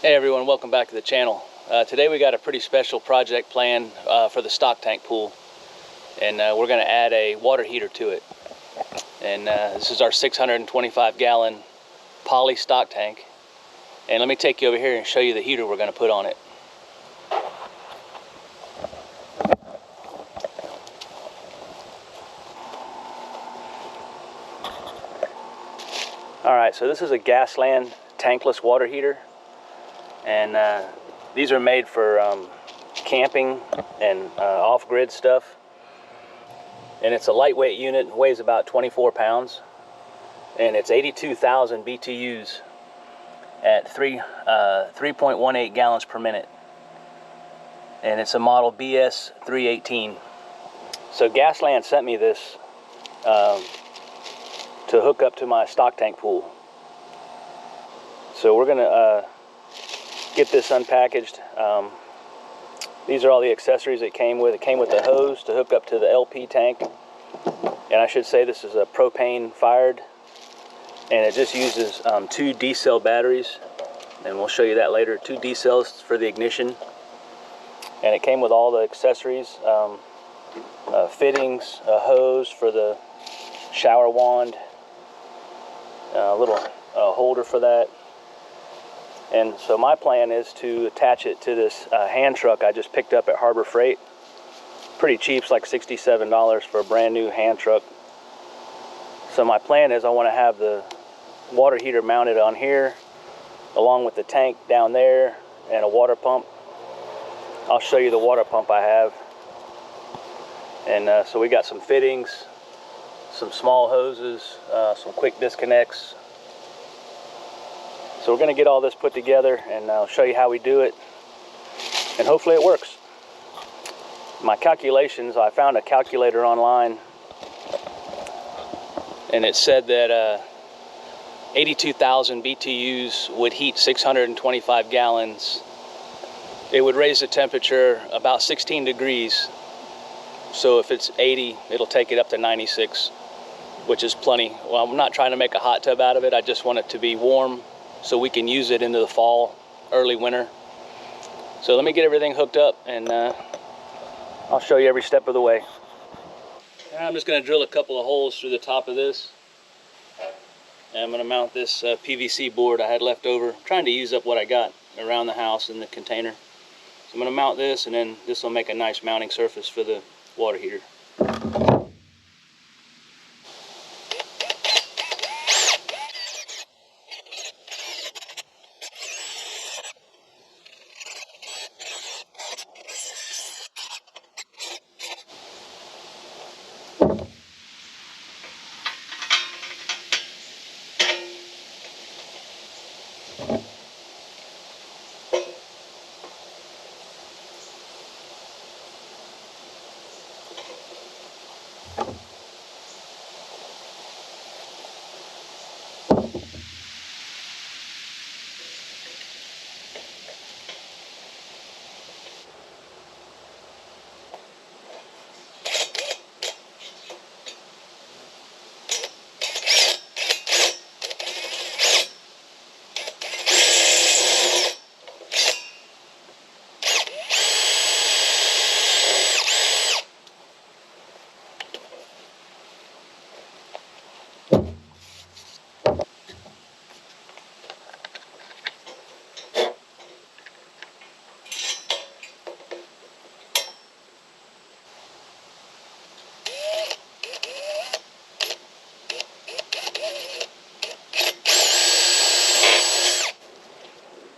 Hey everyone, welcome back to the channel. Today we got a pretty special project planned for the stock tank pool, and we're going to add a water heater to it. And this is our 625 gallon poly stock tank, and let me take you over here and show you the heater we're going to put on it. Alright, so this is a Gasland tankless water heater, and these are made for camping and off-grid stuff. And it's a lightweight unit, weighs about 24 pounds, and it's 82,000 BTUs at 3.18 gallons per minute, and it's a model BS 318. So Gasland sent me this to hook up to my stock tank pool. So we're gonna get this unpackaged. These are all the accessories it came with. It came with the hose to hook up to the LP tank, and I should say this is a propane fired, and it just uses 2 D-cell batteries, and we'll show you that later. 2 D-cells for the ignition, and it came with all the accessories, fittings, a hose for the shower wand, a little holder for that. And so my plan is to attach it to this hand truck I just picked up at Harbor Freight. Pretty cheap, it's like $67 for a brand new hand truck. So my plan is I want to have the water heater mounted on here, along with the tank down there and a water pump. I'll show you the water pump I have. And so we got some fittings, some small hoses, some quick disconnects. So we're going to get all this put together, and I'll show you how we do it, and hopefully it works. My calculations, I found a calculator online, and it said that 82,000 BTUs would heat 625 gallons. It would raise the temperature about 16 degrees. So if it's 80, it'll take it up to 96, which is plenty. Well, I'm not trying to make a hot tub out of it. I just want it to be warm, so we can use it into the fall, early winter. So let me get everything hooked up, and I'll show you every step of the way. Now I'm just going to drill a couple of holes through the top of this. And I'm going to mount this PVC board I had left over. I'm trying to use up what I got around the house in the container. So I'm going to mount this, and then this will make a nice mounting surface for the water heater.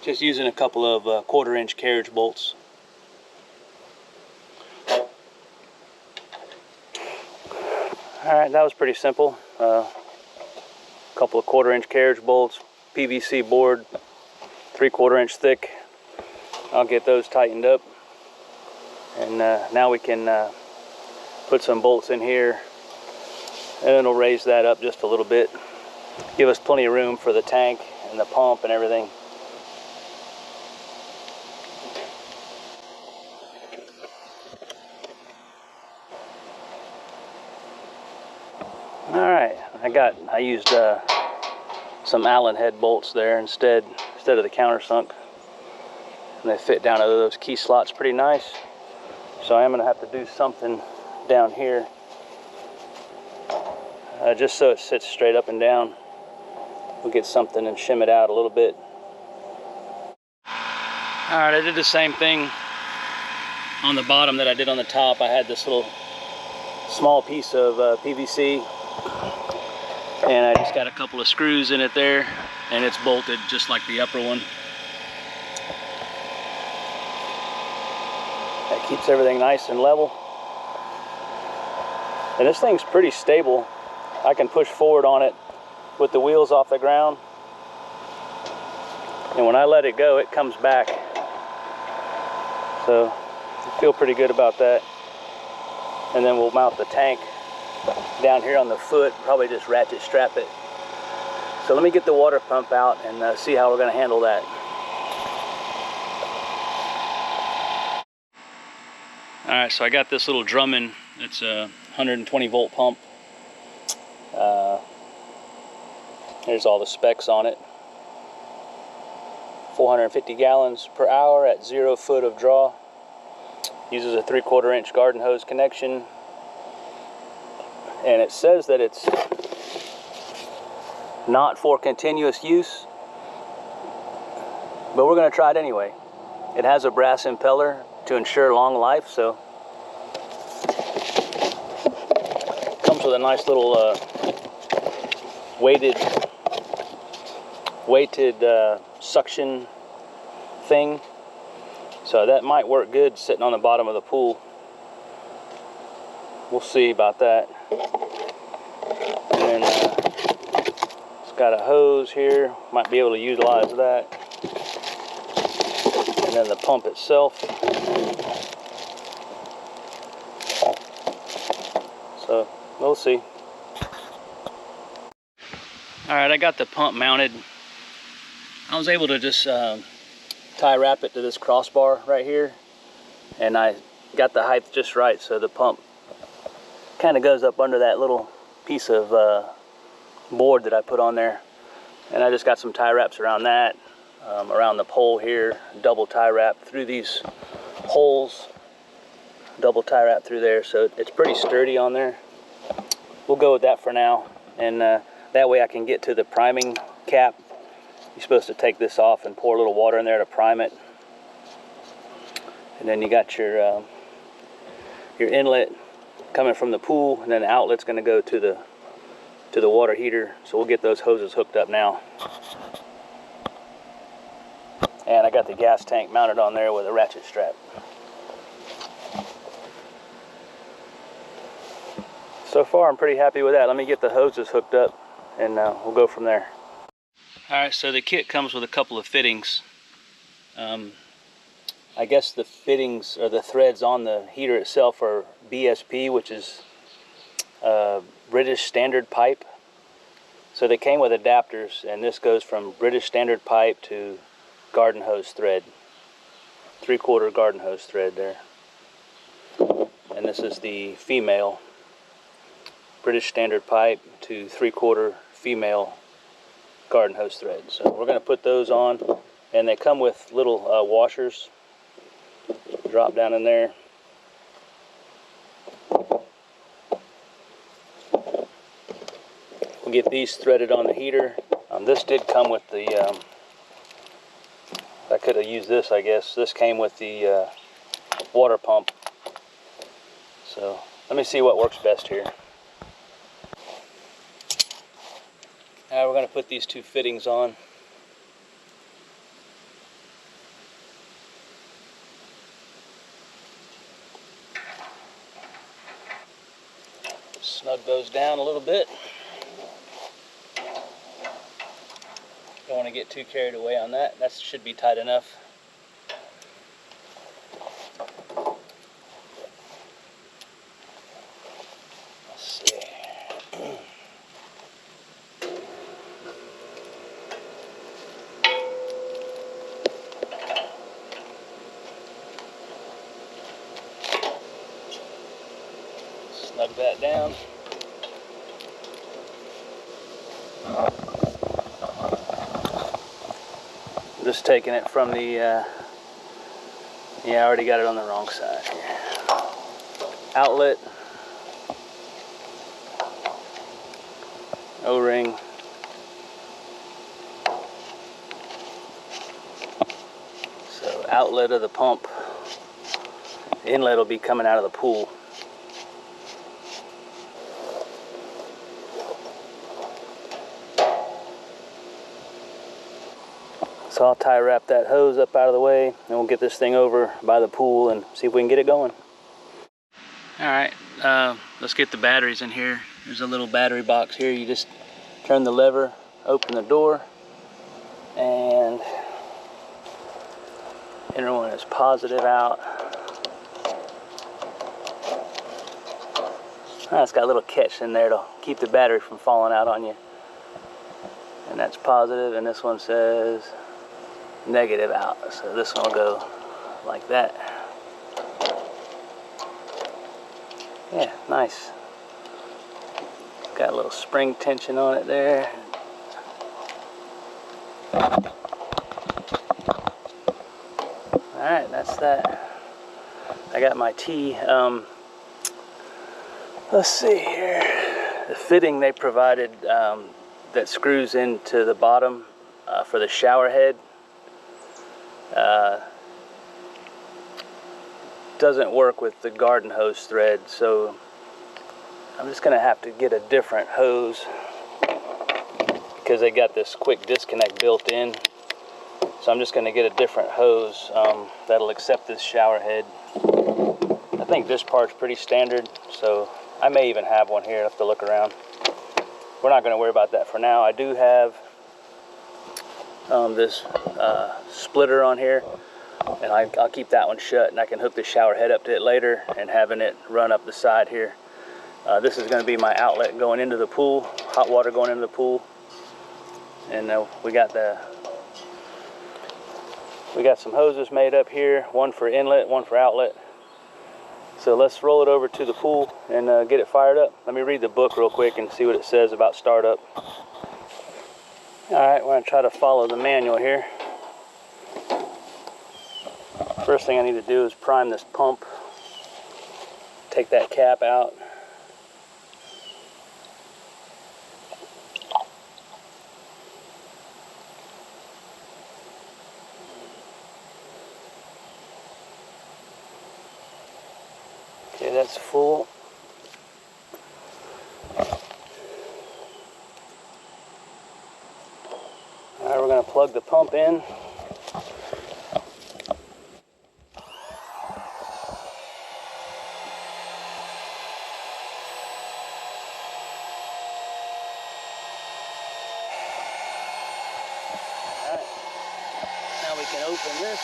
Just using a couple of 1/4-inch carriage bolts. Alright, that was pretty simple. A couple of 1/4-inch carriage bolts, PVC board, 3/4-inch thick. I'll get those tightened up. And now we can put some bolts in here, and it'll raise that up just a little bit. Give us plenty of room for the tank and the pump and everything. Alright, I used some Allen head bolts there instead of the countersunk. And they fit down into those key slots pretty nice. So I am gonna have to do something down here, just so it sits straight up and down. We'll get something and shim it out a little bit. All right, I did the same thing on the bottom that I did on the top. I had this little small piece of PVC, and I just got a couple of screws in it there, and it's bolted just like the upper one. That keeps everything nice and level. And this thing's pretty stable. I can push forward on it with the wheels off the ground, and when I let it go, it comes back. So I feel pretty good about that. And then we'll mount the tank down here on the foot, probably just ratchet strap it. So let me get the water pump out and see how we're going to handle that. All right, so I got this little Drummond. It's a 120 volt pump. Here's all the specs on it. 450 gallons per hour at 0 foot of draw. Uses a 3/4 inch garden hose connection. And it says that it's not for continuous use, but we're going to try it anyway. It has a brass impeller to ensure long life, so comes with a nice little weighted suction thing, so that might work good sitting on the bottom of the pool. We'll see about that. And then it's got a hose here, might be able to utilize that. And then the pump itself. So we'll see. All right, I got the pump mounted. I was able to just tie wrap it to this crossbar right here, and I got the height just right, so the pump kind of goes up under that little piece of board that I put on there. And I just got some tie wraps around that, around the pole here, double tie wrap through these holes, double tie wrap through there, so it's pretty sturdy on there. We'll go with that for now, and that way I can get to the priming cap. You're supposed to take this off and pour a little water in there to prime it. And then you got your inlet coming from the pool, and then the outlet's going to go to the water heater. So we'll get those hoses hooked up now. And I got the gas tank mounted on there with a ratchet strap. So far I'm pretty happy with that. Let me get the hoses hooked up, and we'll go from there. Alright, so the kit comes with a couple of fittings. I guess the fittings or the threads on the heater itself are BSP, which is British Standard pipe. So they came with adapters, and this goes from British Standard pipe to garden hose thread. 3/4 garden hose thread there. And this is the female British Standard pipe to 3/4 female garden hose thread. So we're going to put those on, and they come with little washers. Drop down in there. We'll get these threaded on the heater. This did come with the, I could have used this, I guess. This came with the water pump. So let me see what works best here. Now we're going to put these two fittings on. Snug those down a little bit. Don't want to get too carried away on that. That should be tight enough. Let's see. Snug that down. Just taking it from the Yeah, I already got it on the wrong side here. Outlet, O-ring. So outlet of the pump. Inlet will be coming out of the pool. So I'll tie wrap that hose up out of the way, and we'll get this thing over by the pool and see if we can get it going. All right, let's get the batteries in here. There's a little battery box here. You just turn the lever, open the door, and inner one is positive out. It's got a little catch in there to keep the battery from falling out on you. And that's positive, and this one says negative out. So this one will go like that. Yeah, nice. Got a little spring tension on it there. Alright, that's that. I got my T. Let's see here. The fitting they provided that screws into the bottom for the shower head doesn't work with the garden hose thread, so I'm just gonna have to get a different hose because they got this quick disconnect built in. So I'm just gonna get a different hose that'll accept this shower head. I think this part's pretty standard, so I may even have one here. I have to look around. We're not gonna worry about that for now. I do have this splitter on here, and I'll keep that one shut, and I can hook the shower head up to it later and having it run up the side here. This is going to be my outlet going into the pool, hot water going into the pool, and we got some hoses made up here, one for inlet, one for outlet. So let's roll it over to the pool and get it fired up. Let me read the book real quick and see what it says about startup. All right, we're going to try to follow the manual here. First thing I need to do is prime this pump. Take that cap out. Okay, that's full. All right, we're going to plug the pump in. Now we can open this.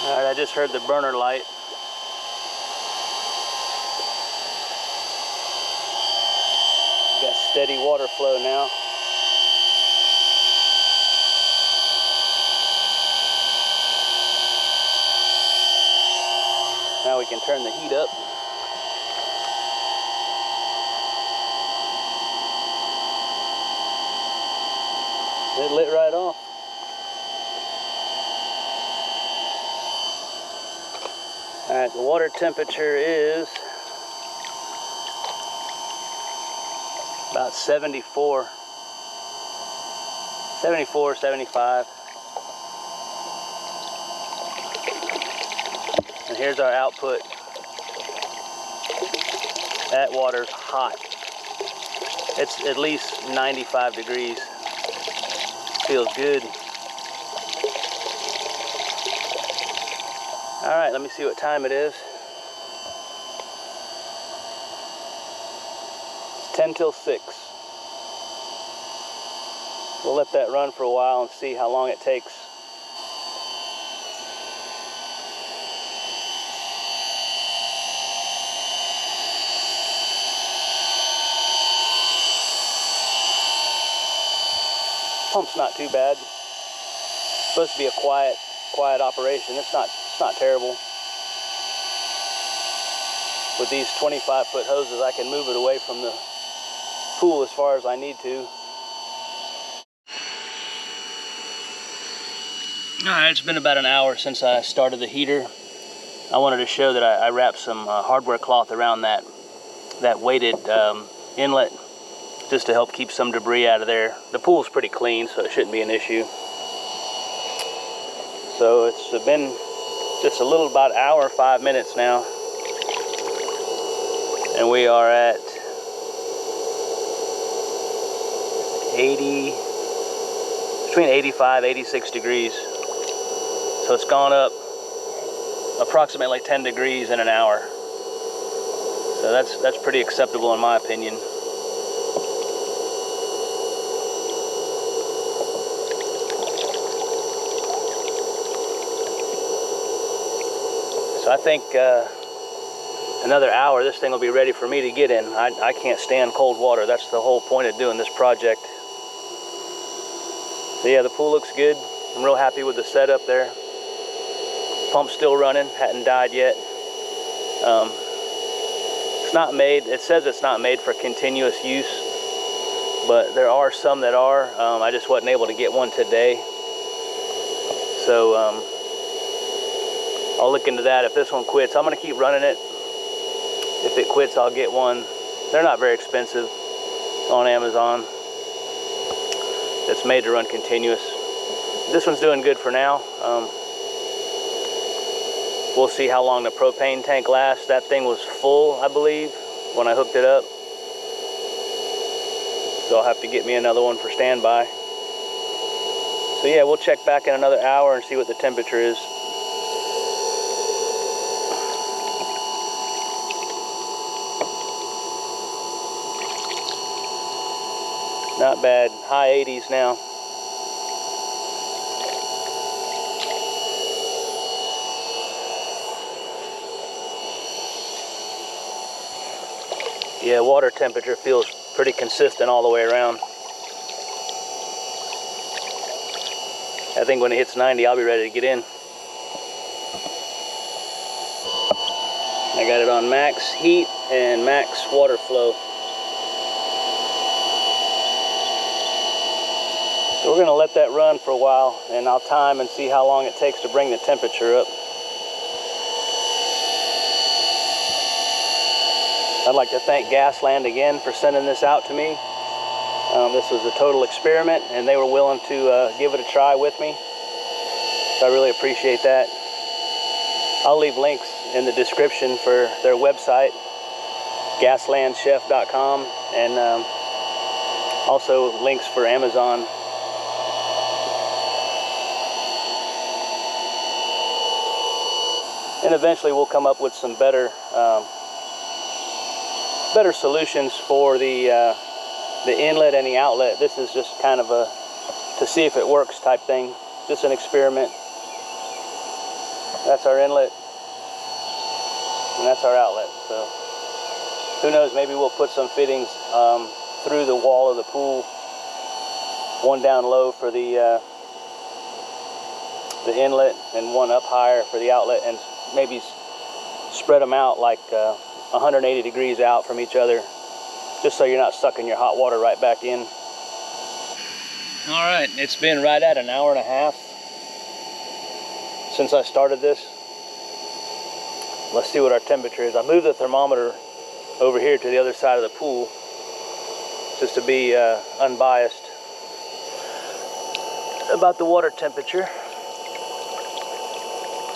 All right, I just heard the burner light. Got steady water flow now. Now we can turn the heat up. It lit right off. All right, the water temperature is about 74, 75. And here's our output. That water's hot. It's at least 95 degrees. Feels good. All right, let me see what time it is. It's 10 till 6. We'll let that run for a while and see how long it takes. Pump's not too bad. It's supposed to be a quiet operation. It's not terrible. With these 25-foot hoses, I can move it away from the pool as far as I need to. Alright, it's been about an hour since I started the heater. I wanted to show that I wrapped some hardware cloth around that weighted inlet just to help keep some debris out of there. The pool's pretty clean, so it shouldn't be an issue. So it's been just a little about an hour, 5 minutes now. And we are at 80, between 85, 86 degrees. So it's gone up approximately 10 degrees in an hour. So that's pretty acceptable in my opinion. So I think another hour this thing will be ready for me to get in. I can't stand cold water. That's the whole point of doing this project. So yeah, the pool looks good. I'm real happy with the setup there. Pump's still running, hadn't died yet. It's not made, it says it's not made for continuous use, but there are some that are. I just wasn't able to get one today. So I'll look into that. If this one quits, I'm gonna keep running it. If it quits, I'll get one. They're not very expensive on Amazon. It's made to run continuous. This one's doing good for now. We'll see how long the propane tank lasts. That thing was full, I believe, when I hooked it up. So I'll have to get me another one for standby. So yeah, we'll check back in another hour and see what the temperature is. Not bad, high 80s now. Yeah, water temperature feels pretty consistent all the way around. I think when it hits 90, I'll be ready to get in. I got it on max heat and max water flow. So we're gonna let that run for a while, and I'll time and see how long it takes to bring the temperature up. I'd like to thank Gasland again for sending this out to me. This was a total experiment, and they were willing to give it a try with me. So I really appreciate that. I'll leave links in the description for their website, gaslandchef.com, and also links for Amazon. And eventually we'll come up with some better solutions for the inlet and the outlet. This is just kind of a to see if it works type thing, just an experiment. That's our inlet and that's our outlet. So who knows, maybe we'll put some fittings through the wall of the pool, one down low for the inlet and one up higher for the outlet, and maybe spread them out like 180 degrees out from each other, just so you're not sucking your hot water right back in. All right, it's been right at an hour and a half since I started this. Let's see what our temperature is. I moved the thermometer over here to the other side of the pool just to be unbiased about the water temperature.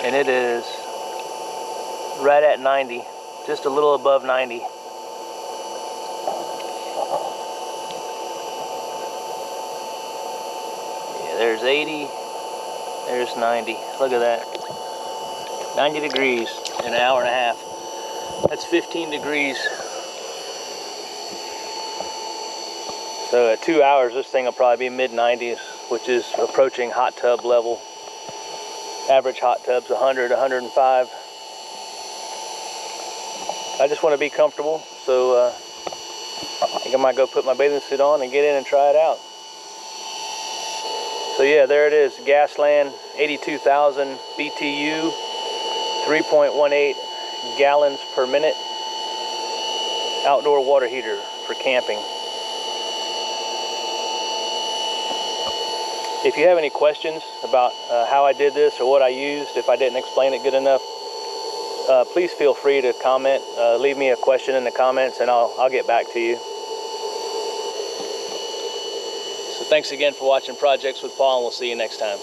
And it is right at 90, just a little above 90. Yeah, there's 80, there's 90. Look at that. 90 degrees in an hour and a half. That's 15 degrees. So at 2 hours, this thing will probably be mid-90s, which is approaching hot tub level. Average hot tub's 100, 105. I just want to be comfortable, so I think I might go put my bathing suit on and get in and try it out. So yeah, there it is, Gasland 82,000 BTU, 3.18 gallons per minute, outdoor water heater for camping. If you have any questions about how I did this or what I used, if I didn't explain it good enough, please feel free to comment. Leave me a question in the comments and I'll get back to you. So thanks again for watching Projects with Paul, and we'll see you next time.